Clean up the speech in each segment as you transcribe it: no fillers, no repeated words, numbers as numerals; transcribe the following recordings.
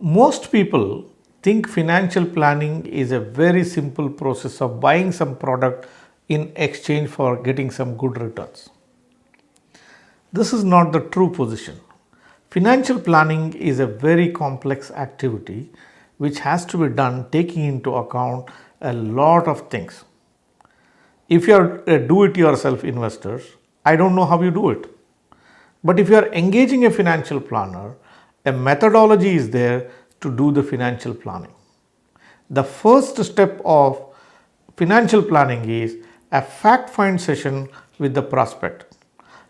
Most people think financial planning is a very simple process of buying some product in exchange for getting some good returns. This is not the true position. Financial planning is a very complex activity which has to be done taking into account a lot of things. If you are a do-it-yourself investor, I don't know how you do it. But if you are engaging a financial planner, a methodology is there to do the financial planning. The first step of financial planning is a fact-find session with the prospect.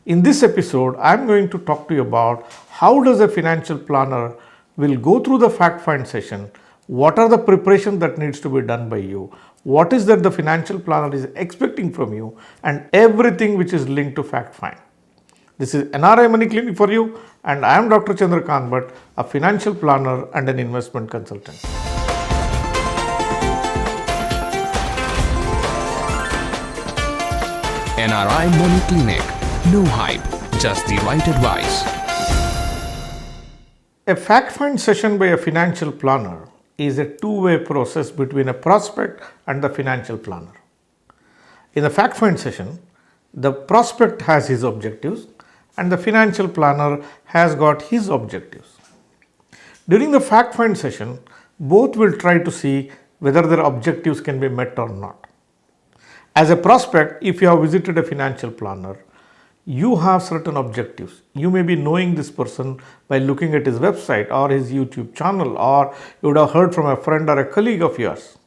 In this episode, I am going to talk to you about how does a financial planner will go through the fact-find session, what are the preparations that needs to be done by you, what is that the financial planner is expecting from you, and everything which is linked to fact-find. This is NRI Money Clinic for you, and I am Dr. Chandrakant Bhatt, a financial planner and an investment consultant. NRI Money Clinic. No hype, just the right advice. A fact-find session by a financial planner is a two-way process between a prospect and the financial planner. In the fact-find session, the prospect has his objectives and the financial planner has got his objectives. During the fact-find session, both will try to see whether their objectives can be met or not. As a prospect, if you have visited a financial planner, you have certain objectives. You may be knowing this person by looking at his website or his YouTube channel, or you would have heard from a friend or a colleague of yours,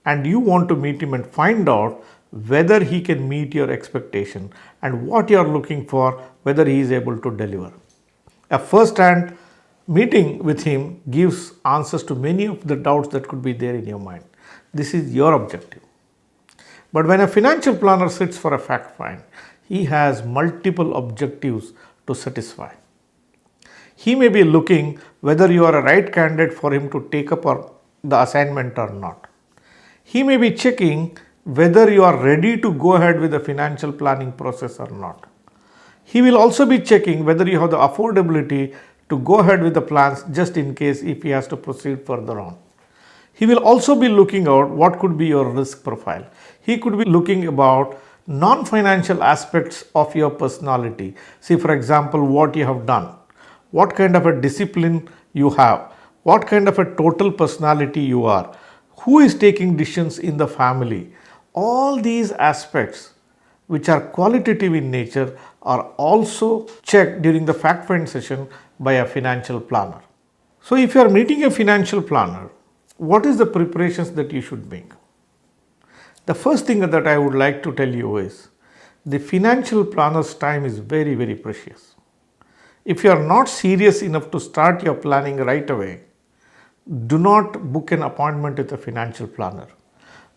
and you want to meet him and find out whether he can meet your expectation and what you are looking for, whether he is able to deliver. A first-hand meeting with him gives answers to many of the doubts that could be there in your mind. This is your objective. But when a financial planner sits for a fact find, he has multiple objectives to satisfy. He may be looking whether you are a right candidate for him to take up the assignment or not. He may be checking whether you are ready to go ahead with the financial planning process or not. He will also be checking whether you have the affordability to go ahead with the plans just in case if he has to proceed further on. He will also be looking out what could be your risk profile. He could be looking about non-financial aspects of your personality. See, for example, what you have done, what kind of a discipline you have, what kind of a total personality you are, who is taking decisions in the family. All these aspects which are qualitative in nature are also checked during the fact-find session by a financial planner. So if you are meeting a financial planner, what is the preparations that you should make? The first thing that I would like to tell you is the financial planner's time is very, very precious. If you are not serious enough to start your planning right away, do not book an appointment with a financial planner.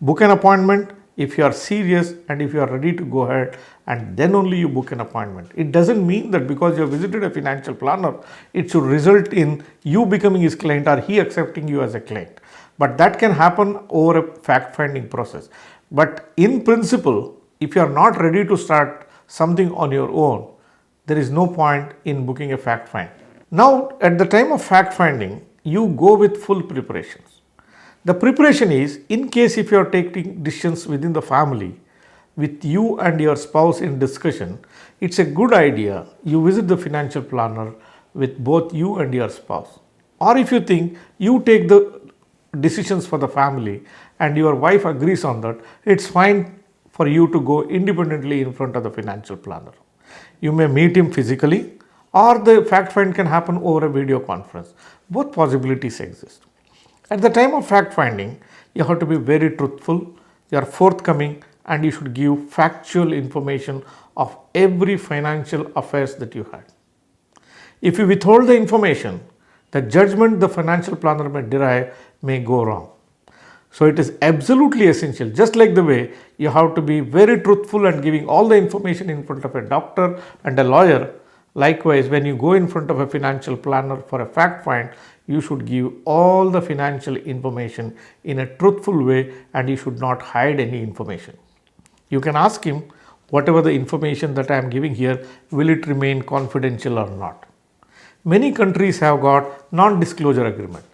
Book an appointment if you are serious and if you are ready to go ahead, and then only you book an appointment. It doesn't mean that because you have visited a financial planner, it should result in you becoming his client or he accepting you as a client. But that can happen over a fact-finding process. But in principle, if you are not ready to start something on your own, there is no point in booking a fact-find. Now, at the time of fact-finding, you go with full preparations. The preparation is, in case if you are taking decisions within the family, with you and your spouse in discussion, it's a good idea you visit the financial planner with both you and your spouse. Or if you think you take the decisions for the family and your wife agrees on that, it's fine for you to go independently in front of the financial planner. You may meet him physically, or the fact find can happen over a video conference. Both possibilities exist. At the time of fact finding, you have to be very truthful, you are forthcoming, and you should give factual information of every financial affairs that you had. If you withhold the information, the judgment the financial planner may derive may go wrong. So it is absolutely essential, just like the way you have to be very truthful and giving all the information in front of a doctor and a lawyer. Likewise, when you go in front of a financial planner for a fact find, you should give all the financial information in a truthful way and you should not hide any information. You can ask him, whatever the information that I am giving here, will it remain confidential or not? Many countries have got non-disclosure agreement.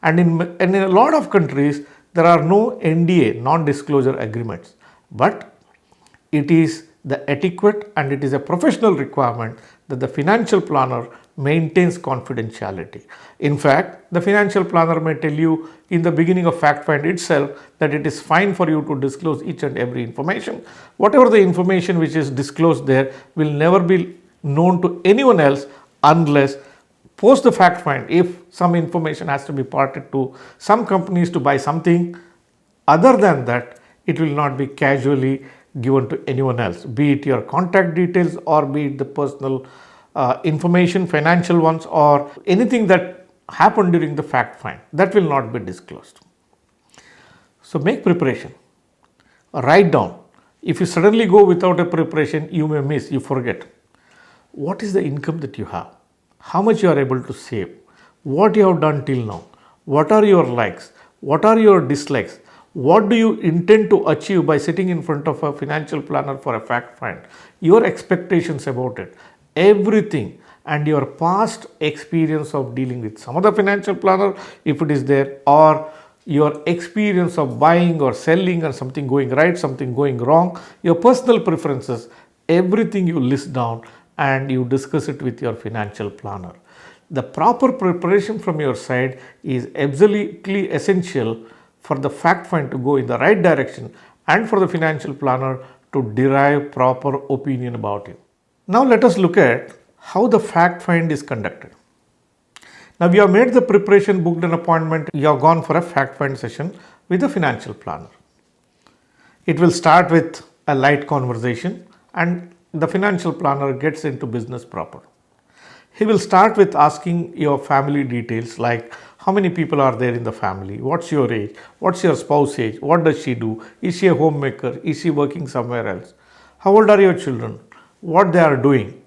And in a lot of countries, there are no NDA, non-disclosure agreements. But it is the etiquette and it is a professional requirement that the financial planner maintains confidentiality. In fact, the financial planner may tell you in the beginning of fact find itself that it is fine for you to disclose each and every information. Whatever the information which is disclosed there will never be known to anyone else unless post the fact find, if some information has to be parted to some companies to buy something, other than that, it will not be casually given to anyone else, be it your contact details or be it the personal information, financial ones, or anything that happened during the fact find. That will not be disclosed. So make preparation. Write down. If you suddenly go without a preparation, you may miss, you forget. What is the income that you have? How much you are able to save? What you have done till now? What are your likes? What are your dislikes? What do you intend to achieve by sitting in front of a financial planner for a fact find? Your expectations about it, everything, and your past experience of dealing with some other financial planner, if it is there, or your experience of buying or selling and something going right, something going wrong, your personal preferences, everything you list down and you discuss it with your financial planner. The proper preparation from your side is absolutely essential for the fact find to go in the right direction and for the financial planner to derive proper opinion about you. Now let us look at how the fact find is conducted. Now you have made the preparation, booked an appointment, you have gone for a fact find session with the financial planner. It will start with a light conversation and the financial planner gets into business proper. He will start with asking your family details like how many people are there in the family, what's your age, what's your spouse age, what does she do, is she a homemaker, is she working somewhere else, how old are your children, what they are doing,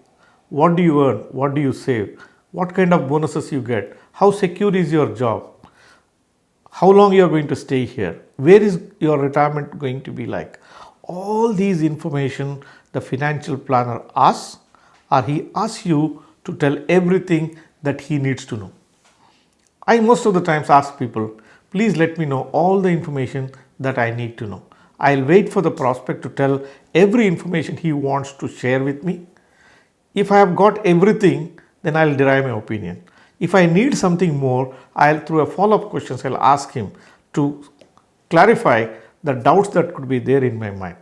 what do you earn, what do you save, what kind of bonuses you get, how secure is your job, how long you are going to stay here, where is your retirement going to be like. All these information the financial planner asks, or he asks you to tell everything that he needs to know. I most of the times ask people, please let me know all the information that I need to know. I'll wait for the prospect to tell every information he wants to share with me. If I have got everything, then I'll derive my opinion. If I need something more, through a follow-up questions, I'll ask him to clarify the doubts that could be there in my mind.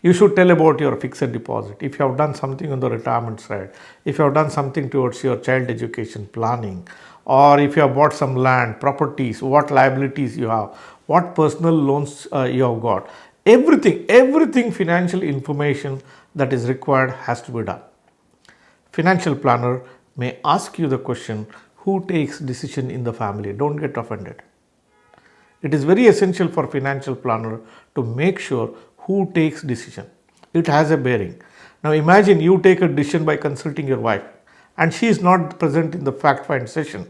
You should tell about your fixed deposit. If you have done something on the retirement side, if you have done something towards your child education planning, or if you have bought some land, properties, what liabilities you have, what personal loans you have got. Everything financial information that is required has to be done. Financial planner may ask you the question, who takes decision in the family? Don't get offended. It is very essential for financial planner to make sure who takes decision. It has a bearing. Now imagine you take a decision by consulting your wife and she is not present in the fact find session.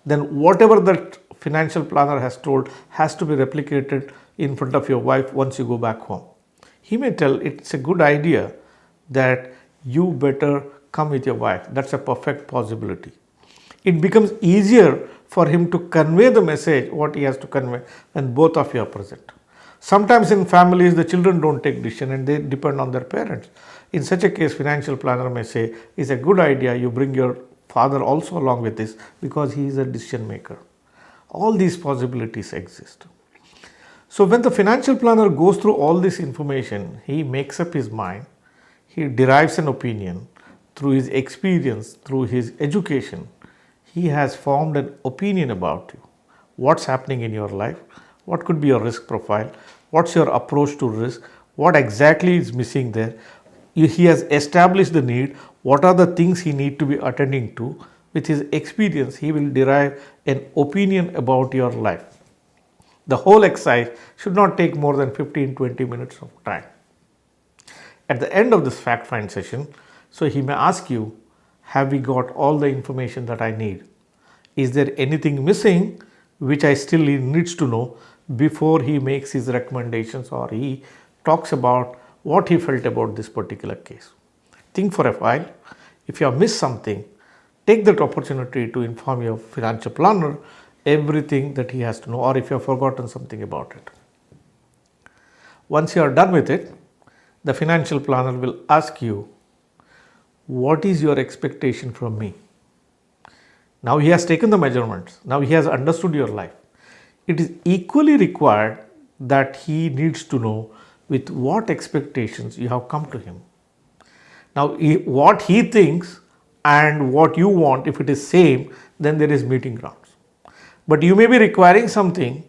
Then whatever that financial planner has told has to be replicated in front of your wife once you go back home. He may tell it's a good idea that you better come with your wife. That's a perfect possibility. It becomes easier for him to convey the message what he has to convey when both of you are present. Sometimes in families the children don't take decision and they depend on their parents. In such a case, financial planner may say it's a good idea you bring your father also along with this because he is a decision maker. All these possibilities exist. So when the financial planner goes through all this information, he makes up his mind, he derives an opinion through his experience, through his education. He has formed an opinion about you. What's happening in your life? What could be your risk profile? What's your approach to risk? What exactly is missing there? He has established the need. What are the things he needs to be attending to? With his experience, he will derive an opinion about your life. The whole exercise should not take more than 15-20 minutes of time. At the end of this fact find session, so he may ask you, have we got all the information that I need? Is there anything missing which I still needs to know before he makes his recommendations or he talks about what he felt about this particular case? Think for a while. If you have missed something, take that opportunity to inform your financial planner. everything that he has to know, or if you have forgotten something about it. Once you are done with it, the financial planner will ask you, what is your expectation from me? Now he has taken the measurements. Now he has understood your life. It is equally required that he needs to know with what expectations you have come to him. Now what he thinks and what you want, if it is same, then there is meeting grounds. But you may be requiring something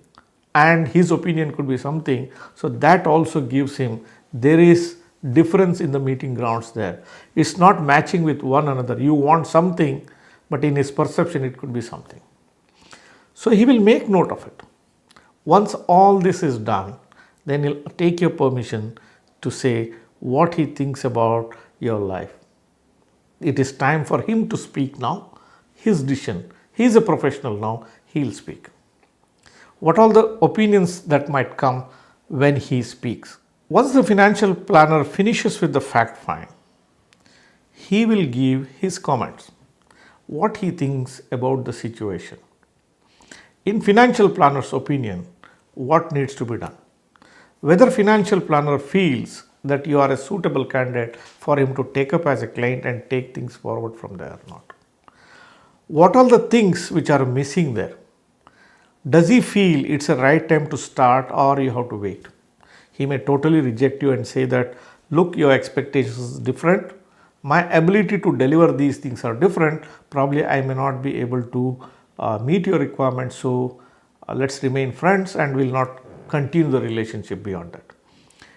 and his opinion could be something, so that also gives him, there is difference in the meeting grounds there. It's not matching with one another. You want something, but in his perception it could be something. So he will make note of it. Once all this is done, then he'll take your permission to say what he thinks about your life. It is time for him to speak now. His decision. He is a professional now. He'll speak. What all the opinions that might come when he speaks. Once the financial planner finishes with the fact find, he will give his comments, what he thinks about the situation. In financial planner's opinion, what needs to be done? Whether financial planner feels that you are a suitable candidate for him to take up as a client and take things forward from there or not. What are the things which are missing there? Does he feel it's a right time to start, or you have to wait? He may totally reject you and say that, look, your expectations is different. My ability to deliver these things are different. Probably I may not be able to meet your requirements. So let's remain friends and will not continue the relationship beyond that.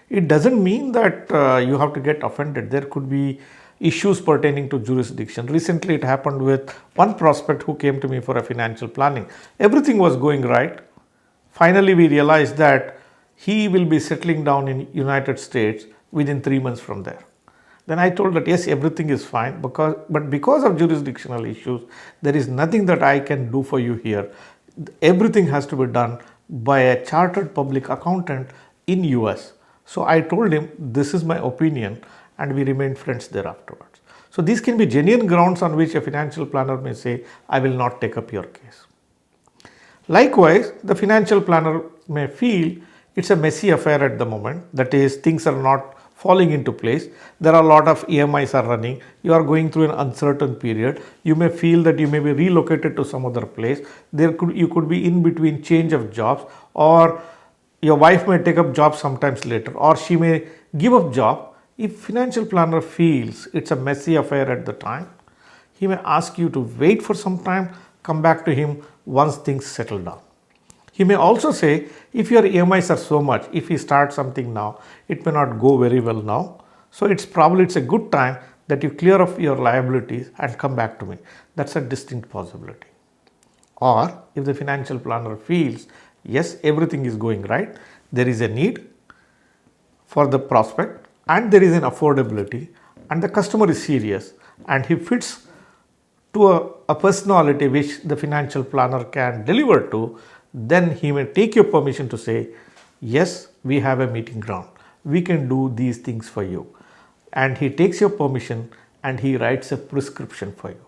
It doesn't mean that you have to get offended. There could be issues pertaining to jurisdiction. Recently it happened with one prospect who came to me for a financial planning. Everything was going right. Finally we realized that he will be settling down in United States within 3 months from there. Then I told that yes, everything is fine, but because of jurisdictional issues, there is nothing that I can do for you here. Everything has to be done by a chartered public accountant in US. So I told him, this is my opinion, and we remained friends there afterwards. So these can be genuine grounds on which a financial planner may say, I will not take up your case. Likewise, the financial planner may feel it's a messy affair at the moment. That is, things are not falling into place. There are a lot of EMIs are running. You are going through an uncertain period. You may feel that you may be relocated to some other place. You could be in between change of jobs, or your wife may take up job sometimes later, or she may give up job. If financial planner feels it's a messy affair at the time, he may ask you to wait for some time, come back to him once things settle down. He may also say, if your EMIs are so much, if he starts something now, it may not go very well now. So it's a good time that you clear off your liabilities and come back to me. That's a distinct possibility. Or if the financial planner feels, yes, everything is going right, there is a need for the prospect and there is an affordability and the customer is serious and he fits to a personality which the financial planner can deliver to, then he may take your permission to say, yes, we have a meeting ground. We can do these things for you. And he takes your permission and he writes a prescription for you.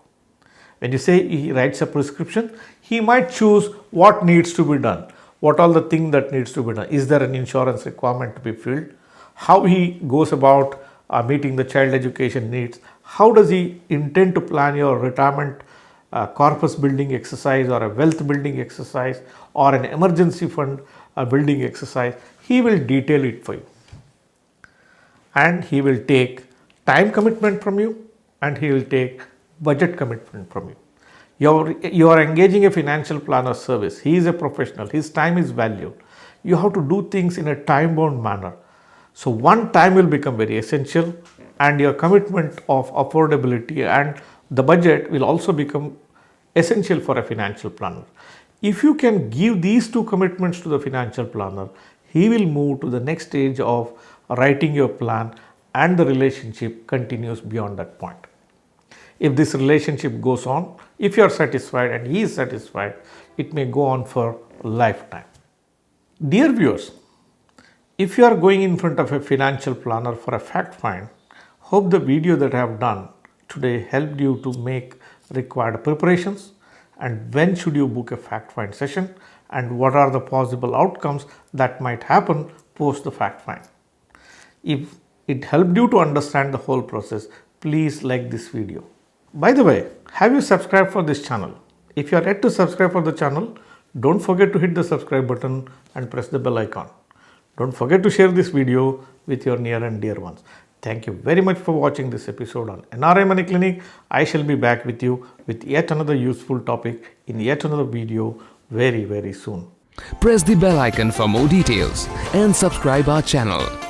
When you say he writes a prescription, he might choose what needs to be done. What all the things that needs to be done. Is there an insurance requirement to be filled? How he goes about meeting the child education needs? How does he intend to plan your retirement corpus building exercise or a wealth building exercise or an emergency fund building exercise? He will detail it for you. And he will take time commitment from you and he will take budget commitment from you. You are engaging a financial planner service. He is a professional. His time is valued. You have to do things in a time-bound manner. So one time will become very essential and your commitment of affordability and the budget will also become essential for a financial planner. If you can give these two commitments to the financial planner, he will move to the next stage of writing your plan and the relationship continues beyond that point. If this relationship goes on, if you are satisfied and he is satisfied, it may go on for a lifetime. Dear viewers, if you are going in front of a financial planner for a fact find, hope the video that I have done today helped you to make required preparations. and when should you book a fact find session, and what are the possible outcomes that might happen post the fact find. If it helped you to understand the whole process, please like this video. By the way, have you subscribed for this channel? If you are yet to subscribe for the channel, don't forget to hit the subscribe button and press the bell icon. Don't forget to share this video with your near and dear ones. Thank you very much for watching this episode on NRI Money Clinic. I shall be back with you with yet another useful topic in yet another video very soon. Press the bell icon for more details and subscribe our channel.